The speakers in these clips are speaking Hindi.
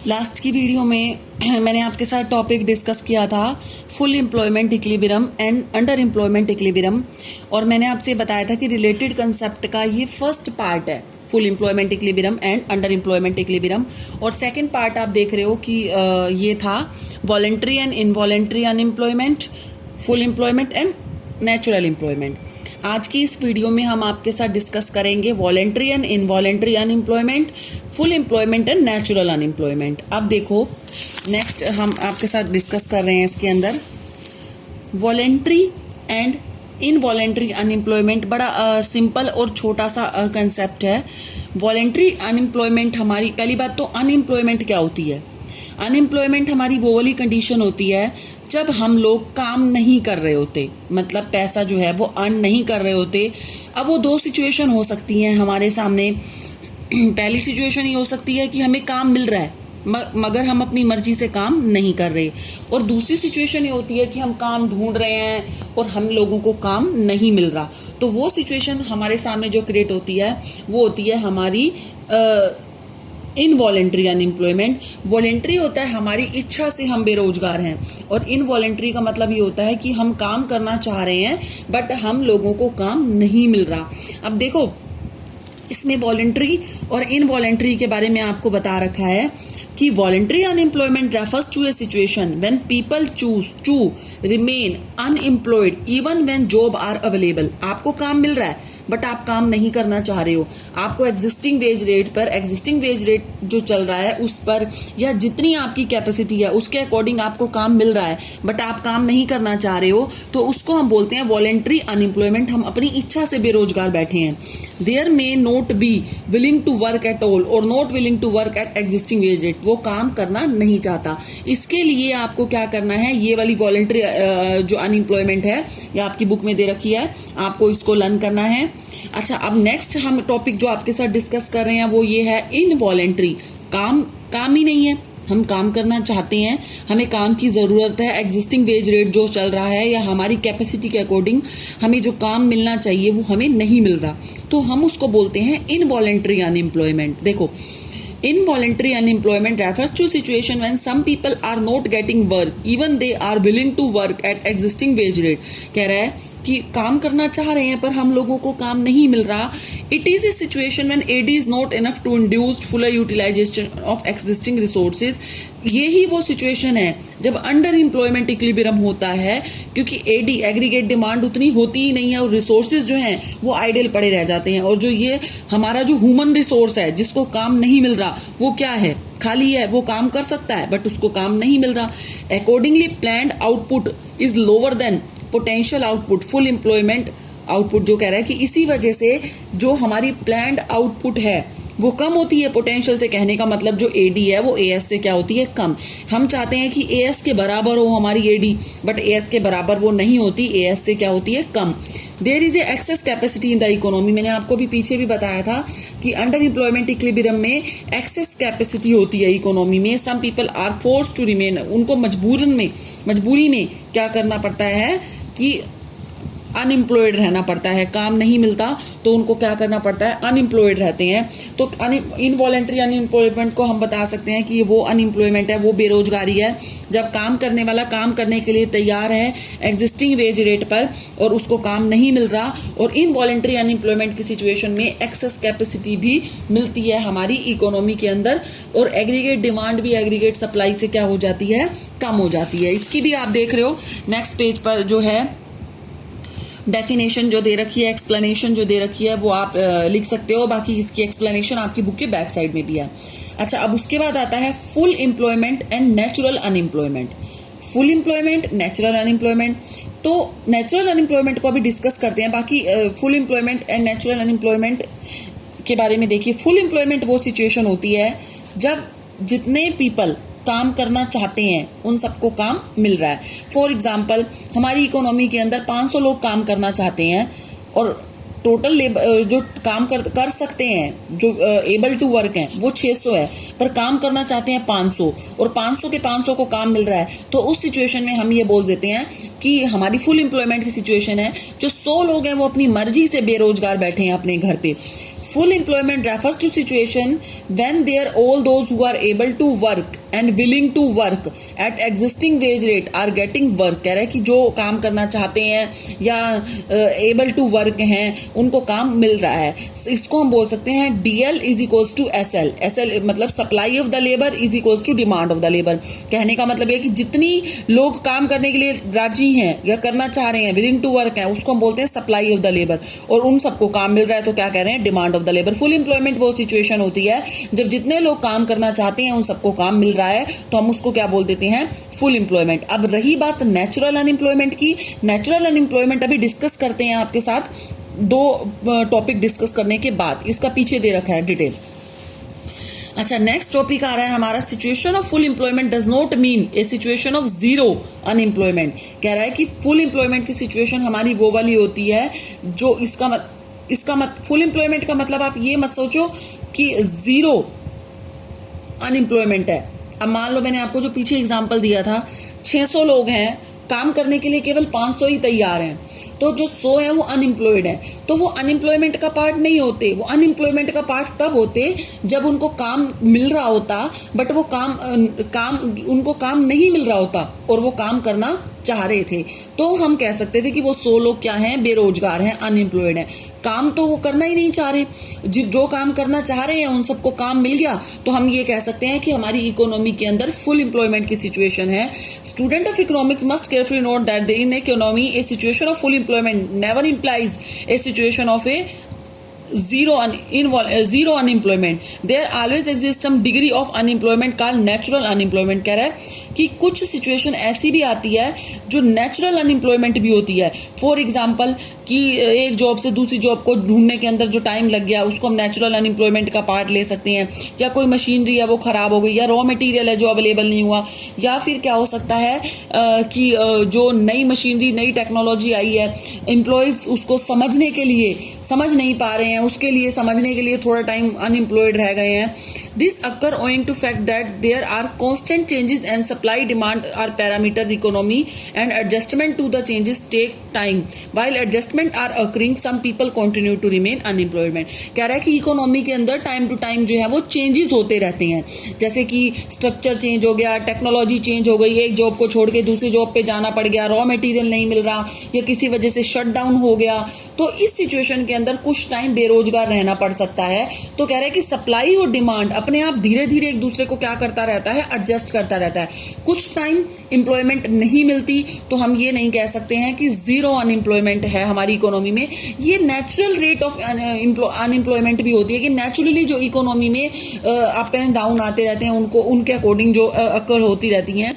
लास्ट की वीडियो में मैंने आपके साथ टॉपिक डिस्कस किया था full employment equilibrium and under employment equilibrium, और मैंने आपसे बताया था कि रिलेटेड कंसेप्ट का ये फर्स्ट पार्ट है, full employment equilibrium and under employment equilibrium. और सेकंड पार्ट आप देख रहे हो कि ये था voluntary and involuntary unemployment, full employment and natural employment. आज की इस वीडियो में हम आपके साथ डिस्कस करेंगे voluntary and involuntary unemployment, full employment and natural unemployment. अब देखो नेक्स्ट हम आपके साथ डिस्कस कर रहे हैं इसके अंदर वॉलंटरी एंड इनवॉलंटरी अनएम्प्लॉयमेंट। बड़ा सिंपल और छोटा सा कंसेप्ट है। वॉलंटरी अनएम्प्लॉयमेंट हमारी, पहली बात तो अनएम्प्लॉयमेंट क्या होती है? अनएम्प्लॉयमेंट हमारी वो वाली कंडीशन होती है जब हम लोग काम नहीं कर रहे होते, मतलब पैसा जो है वो अर्न नहीं कर रहे होते। अब वो दो सिचुएशन हो सकती हैं हमारे सामने। पहली सिचुएशन ये हो सकती है कि हमें काम मिल रहा है मगर हम अपनी मर्जी से काम नहीं कर रहे, और दूसरी सिचुएशन ये होती है कि हम काम ढूंढ रहे हैं और हम लोगों को काम नहीं मिल रहा। तो वो सिचुएशन हमारे सामने जो क्रिएट होती है वो होती है हमारी इनवॉलेंट्री अनएम्प्लॉयमेंट। वॉलेंट्री होता है हमारी इच्छा से हम बेरोजगार हैं, और इनवॉलेंट्री का मतलब ये होता है कि हम काम करना चाह रहे हैं बट हम लोगों को काम नहीं मिल रहा। अब देखो इसमें वॉलेंट्री और इनवॉलेंट्री के बारे में आपको बता रखा है कि voluntary unemployment refers to a situation when people choose to remain unemployed even when job are available. आपको काम मिल रहा है बट आप काम नहीं करना चाह रहे हो, आपको एग्जिस्टिंग वेज रेट जो चल रहा है उस पर या जितनी आपकी कैपेसिटी है उसके अकॉर्डिंग आपको काम मिल रहा है बट आप काम नहीं करना चाह रहे हो, तो उसको हम बोलते हैं वॉलेंट्री अनएम्प्लॉयमेंट। हम अपनी इच्छा से बेरोजगार बैठे हैं। There may not be willing to work at all और not willing to work at existing wage rate, वो काम करना नहीं चाहता। इसके लिए आपको क्या करना है, ये वाली वॉलेंट्री जो अनएम्प्लॉयमेंट है ये आपकी बुक में दे रखी है, आपको इसको लर्न करना है। अच्छा, अब नेक्स्ट हम टॉपिक जो आपके साथ डिस्कस कर रहे हैं वो ये है इनवॉलेंट्री। काम ही नहीं है, हम काम करना चाहते हैं, हमें काम की जरूरत है, एग्जिस्टिंग वेज रेट जो चल रहा है या हमारी कैपेसिटी के अकॉर्डिंग हमें जो काम मिलना चाहिए वो हमें नहीं मिल रहा, तो हम उसको बोलते हैं इनवॉलेंट्री अनएम्प्लॉयमेंट। देखो involuntary unemployment refers to situation when some people are not getting work even they are willing to work at existing wage rate। कह रहा है कि काम करना चाह रहे हैं पर हम लोगों को काम नहीं मिल रहा। It is a situation when AD is not enough to induce full utilization of existing resources. ये ही वो सिचुएशन है जब अंडर एम्प्लॉयमेंट इक्विलिब्रियम होता है, क्योंकि एडी एग्रीगेट डिमांड उतनी होती ही नहीं है और रिसोर्सेज जो हैं वो आइडल पड़े रह जाते हैं, और जो ये हमारा जो ह्यूमन रिसोर्स है जिसको काम नहीं मिल रहा वो क्या है, खाली है, वो काम कर सकता है बट उसको काम नहीं मिल रहा। Accordingly planned output is lower than potential output full employment output. जो कह रहा है कि इसी वजह से जो हमारी प्लान्ड आउटपुट है वो कम होती है पोटेंशियल से। कहने का मतलब जो एडी है वो एएस से क्या होती है, कम। हम चाहते हैं कि एएस के बराबर हो हमारी एडी, बट एएस के बराबर वो नहीं होती, एएस से क्या होती है, कम। There is a excess capacity in the economy. मैंने आपको भी पीछे भी बताया था कि अंडर एम्प्लॉयमेंट इक्विलिब्रियम में एक्सेस कैपेसिटी होती है इकोनॉमी में। Some people are force to remain, उनको मजबूरी में क्या करना पड़ता है कि अनएम्प्लॉयड रहना पड़ता है, काम नहीं मिलता तो उनको क्या करना पड़ता है, अनएम्प्लॉयड रहते हैं। तो इनवॉलेंट्री अनएम्प्लॉयमेंट को हम बता सकते हैं कि ये वो अनएम्प्लॉयमेंट है, वो बेरोजगारी है जब काम करने वाला काम करने के लिए तैयार है एग्जिस्टिंग वेज रेट पर और उसको काम नहीं मिल रहा। और इनवॉलेंट्री अनएम्प्लॉयमेंट की सिचुएशन में एक्सेस कैपेसिटी भी मिलती है हमारी इकोनॉमी के अंदर, और एग्रीगेट डिमांड भी एग्रीगेट सप्लाई से क्या हो जाती है, कम हो जाती है। इसकी भी आप देख रहे हो नेक्स्ट पेज पर जो है डेफिनेशन जो दे रखी है, एक्सप्लेनेशन जो दे रखी है वो आप लिख सकते हो, बाकी इसकी एक्सप्लेनेशन आपकी बुक के बैक साइड में भी है। अच्छा, अब उसके बाद आता है full employment and natural unemployment. Full employment, natural unemployment. तो नेचुरल अनएम्प्लॉयमेंट को अभी डिस्कस करते हैं, बाकी full employment and natural unemployment के बारे में देखिए। फुल एम्प्लॉयमेंट वो सिचुएशन होती है जब जितने पीपल काम करना चाहते हैं उन सबको काम मिल रहा है। फॉर एग्जाम्पल हमारी इकोनॉमी के अंदर 500 लोग काम करना चाहते हैं और टोटल लेबर जो काम कर सकते हैं, जो एबल टू वर्क हैं वो 600 है, पर काम करना चाहते हैं 500 और 500 के 500 को काम मिल रहा है। तो उस सिचुएशन में हम ये बोल देते हैं कि हमारी फुल एम्प्लॉयमेंट की सिचुएशन है। जो 100 लोग हैं वो अपनी मर्जी से बेरोजगार बैठे हैं अपने घर पे। Full employment refers to situation when there all those who are able to work and willing to work at existing wage rate are getting work। कह रहा है कि जो काम करना चाहते हैं या able to work हैं उनको काम मिल रहा है। इसको हम बोल सकते हैं DL is equals to SL। SL मतलब supply of the labor is equals to demand of the labor। कहने का मतलब है कि जितनी लोग काम करने के लिए राजी हैं या करना चाह रहे हैं, willing to work हैं, उसको हम बोलते हैं supply of the labor। और उन सबको काम मिल रहा है तो क्या कह रहे हैं, demand of the labour. Full employment वो सिचुएशन होती है जब जितने लोग काम करना चाहते हैं उन सबको काम मिल रहा है, तो हम उसको क्या बोल देते हैं, फुल एम्प्लॉयमेंट। अब रही बात नेचुरल अनएम्प्लॉयमेंट की। नेचुरल अनएम्प्लॉयमेंट अभी डिस्कस करते हैं आपके साथ, दो टॉपिक डिस्कस करने के बाद। इसका पीछे दे रखा है डिटेल। अच्छा, नेक्स्ट टॉपिक आ रहा है हमारा, situation of full employment does not mean A situation of zero unemployment. कह रहा है कि फुल एम्प्लॉयमेंट की सिचुएशन हमारी वो वाली होती है जो फुल एम्प्लॉयमेंट का मतलब आप ये मत सोचो कि जीरो अनएम्प्लॉयमेंट है। अब मान लो मैंने आपको जो पीछे एग्जांपल दिया था, 600 लोग हैं, काम करने के लिए केवल 500 ही तैयार हैं, तो जो 100 है वो अनएम्प्लॉयड है। तो वो अनएम्प्लॉयमेंट का पार्ट नहीं होते, वो अनएम्प्लॉयमेंट का पार्ट तब होते जब उनको काम मिल रहा होता, बट वो उनको काम नहीं मिल रहा होता और वो काम करना चाह रहे थे। तो हम कह सकते थे कि वो 100 लोग क्या हैं, बेरोजगार हैं, अनएम्प्लॉयड हैं। काम तो वो करना ही नहीं चाह रहे, जो काम करना चाह रहे हैं उन सबको काम मिल गया, तो हम ये कह सकते हैं कि हमारी इकोनॉमी के अंदर फुल एम्प्लॉयमेंट की सिचुएशन है। Student of economics must carefully note that in economy A situation of full employment never implies a situation of a zero unemployment. There always exists some degree of unemployment called natural unemployment। कह रहा है कि कुछ सिचुएशन ऐसी भी आती है जो नेचुरल अनएम्प्लॉयमेंट भी होती है। फॉर एग्जाम्पल कि एक जॉब से दूसरी जॉब को ढूंढने के अंदर जो टाइम लग गया उसको हम नेचुरल अनएम्प्लॉयमेंट का पार्ट ले सकते हैं, या कोई मशीनरी है वो खराब हो गई, या रॉ मटेरियल है जो अवेलेबल नहीं हुआ, या फिर क्या हो सकता है कि जो नई मशीनरी नई टेक्नोलॉजी आई है, एम्प्लॉयज उसको समझने के लिए समझ नहीं पा रहे हैं, उसके लिए समझने के लिए थोड़ा टाइम अनएम्प्लॉयड रह गए हैं। This occur owing to fact that there are constant changes and supply demand are parameter economy and adjustment to the changes take time while adjustment are occurring some people continue to remain unemployment. कह रहा है कि इकोनॉमी के अंदर टाइम टू टाइम जो है वो चेंजेस होते रहते हैं, जैसे कि स्ट्रक्चर चेंज हो गया, टेक्नोलॉजी चेंज हो गई, एक जॉब को छोड़ के दूसरी जॉब पे जाना पड़ गया, रॉ मटेरियल नहीं मिल रहा, या किसी वजह से शट डाउन हो गया। तो इस सिचुएशन के अंदर कुछ टाइम बेरोजगार रहना पड़ सकता है। तो कह रहा है कि सप्लाई और डिमांड अपने आप धीरे धीरे एक दूसरे को क्या करता रहता है, एडजस्ट करता रहता है। कुछ टाइम एम्प्लॉयमेंट नहीं मिलती तो हम ये नहीं कह सकते हैं कि जीरो अनएम्प्लॉयमेंट है हमारी इकोनॉमी में। ये नेचुरल रेट ऑफ अनएम्प्लॉयमेंट भी होती है कि नेचुरली जो इकोनॉमी में अप एंड डाउन आते रहते हैं उनके अकॉर्डिंग जो अकर होती रहती हैं।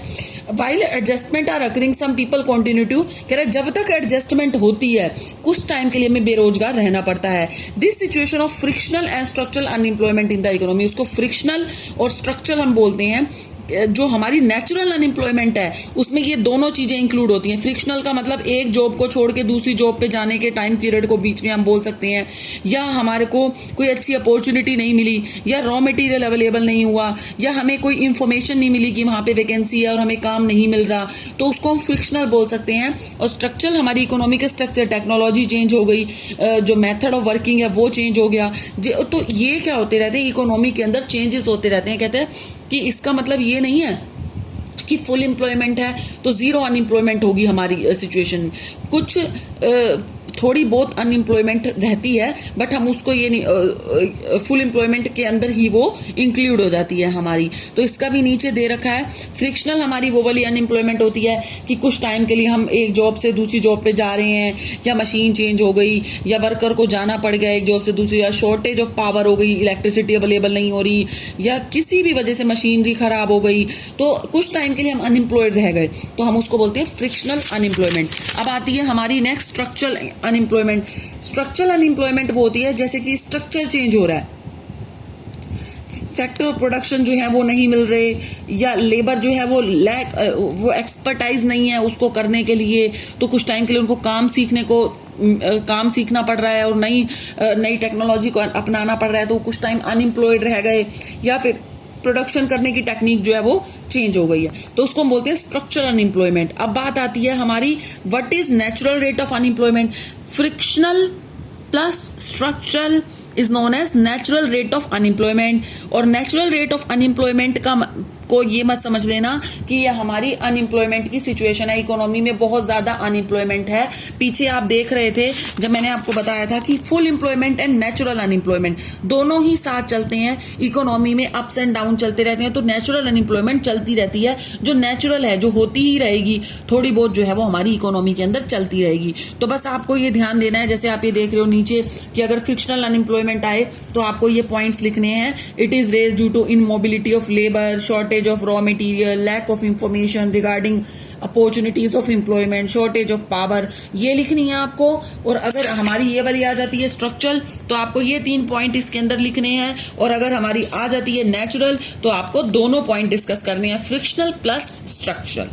While adjustment are occurring, some people continue to, कह रहा है जब तक एडजस्टमेंट होती है कुछ टाइम के लिए हमें बेरोजगार रहना पड़ता है। This situation of frictional and structural unemployment in the economy, उसको फ्रिक्शनल और स्ट्रक्चरल हम बोलते हैं। जो हमारी नेचुरल अनएम्प्लॉयमेंट है उसमें ये दोनों चीजें इंक्लूड होती हैं। फ्रिक्शनल का मतलब एक जॉब को छोड़ के दूसरी जॉब पे जाने के टाइम पीरियड को बीच में हम बोल सकते हैं, या हमारे को कोई अच्छी अपॉर्चुनिटी नहीं मिली, या रॉ मटेरियल अवेलेबल नहीं हुआ, या हमें कोई इंफॉर्मेशन नहीं मिली कि वहां पे वैकेंसी है और हमें काम नहीं मिल रहा, तो उसको हम फ्रिक्शनल बोल सकते हैं। और स्ट्रक्चरल हमारी इकोनॉमी का स्ट्रक्चर, टेक्नोलॉजी चेंज हो गई, जो मेथड ऑफ वर्किंग है वो चेंज हो गया। तो ये क्या होते रहते हैं, इकोनॉमी के अंदर चेंजेस होते रहते हैं। कहते हैं कि इसका मतलब ये नहीं है कि फुल एम्प्लॉयमेंट है तो जीरो अनएम्प्लॉयमेंट होगी हमारी सिचुएशन। कुछ थोड़ी बहुत अनएम्प्लॉयमेंट रहती है, बट हम उसको ये नहीं, फुल एम्प्लॉयमेंट के अंदर ही वो इंक्लूड हो जाती है हमारी। तो इसका भी नीचे दे रखा है। फ्रिक्शनल हमारी वो वाली अनएम्प्लॉयमेंट होती है कि कुछ टाइम के लिए हम एक जॉब से दूसरी जॉब पे जा रहे हैं, या मशीन चेंज हो गई, या वर्कर को जाना पड़ गया एक जॉब से दूसरी, या शॉर्टेज ऑफ पावर हो गई, इलेक्ट्रिसिटी अवेलेबल नहीं हो रही, या किसी भी वजह से मशीनरी खराब हो गई, तो कुछ टाइम के लिए हम अनएम्प्लॉयड रह गए, तो हम उसको बोलते हैं फ्रिक्शनल अनएम्प्लॉयमेंट। अब आती है हमारी next structural unemployment. Structural unemployment वो होती है जैसे कि स्ट्रक्चर चेंज हो रहा है, फैक्टर ऑफ प्रोडक्शन जो है वो नहीं मिल रहे, या लेबर जो है वो एक्सपर्टाइज नहीं है उसको करने के लिए, तो कुछ टाइम के लिए उनको काम सीखना पड़ रहा है और नई टेक्नोलॉजी को अपनाना पड़ रहा है, तो कुछ टाइम अनएम्प्लॉयड रह गए, या फिर प्रोडक्शन करने की टेक्निक जो है वो चेंज हो गई है, तो उसको हम बोलते हैं स्ट्रक्चरल अनएम्प्लॉयमेंट। अब बात आती है हमारी what is natural rate of unemployment. Frictional plus structural is known as natural rate of unemployment. और नेचुरल रेट ऑफ अनएम्प्लॉयमेंट का को ये मत समझ लेना कि ये हमारी अनएम्प्लॉयमेंट की सिचुएशन है, इकोनॉमी में बहुत ज्यादा अनएम्प्लॉयमेंट है। पीछे आप देख रहे थे जब मैंने आपको बताया था कि full employment and natural unemployment दोनों ही साथ चलते हैं, इकोनॉमी में अप्स एंड डाउन चलते रहते हैं, तो नेचुरल अनएम्प्लॉयमेंट चलती रहती है, जो नेचुरल है, जो होती ही रहेगी, थोड़ी बहुत जो है वो हमारी इकोनॉमी के अंदर चलती रहेगी। तो बस आपको ये ध्यान देना है, जैसे आप ये देख रहे हो नीचे कि अगर फ्रिक्शनल अनएम्प्लॉयमेंट आए तो आपको ये पॉइंट्स लिखने हैं। It is raise due to immobility of labour, shortage of raw material, lack of information regarding opportunities of employment, shortage of power, ये लिखनी है आपको। और अगर हमारी ये वाली आ जाती है स्ट्रक्चरल, तो आपको ये 3 पॉइंट इसके अंदर लिखने हैं। और अगर हमारी आ जाती है नेचुरल, तो आपको दोनों पॉइंट डिस्कस करने हैं, फ्रिक्शनल प्लस स्ट्रक्चरल।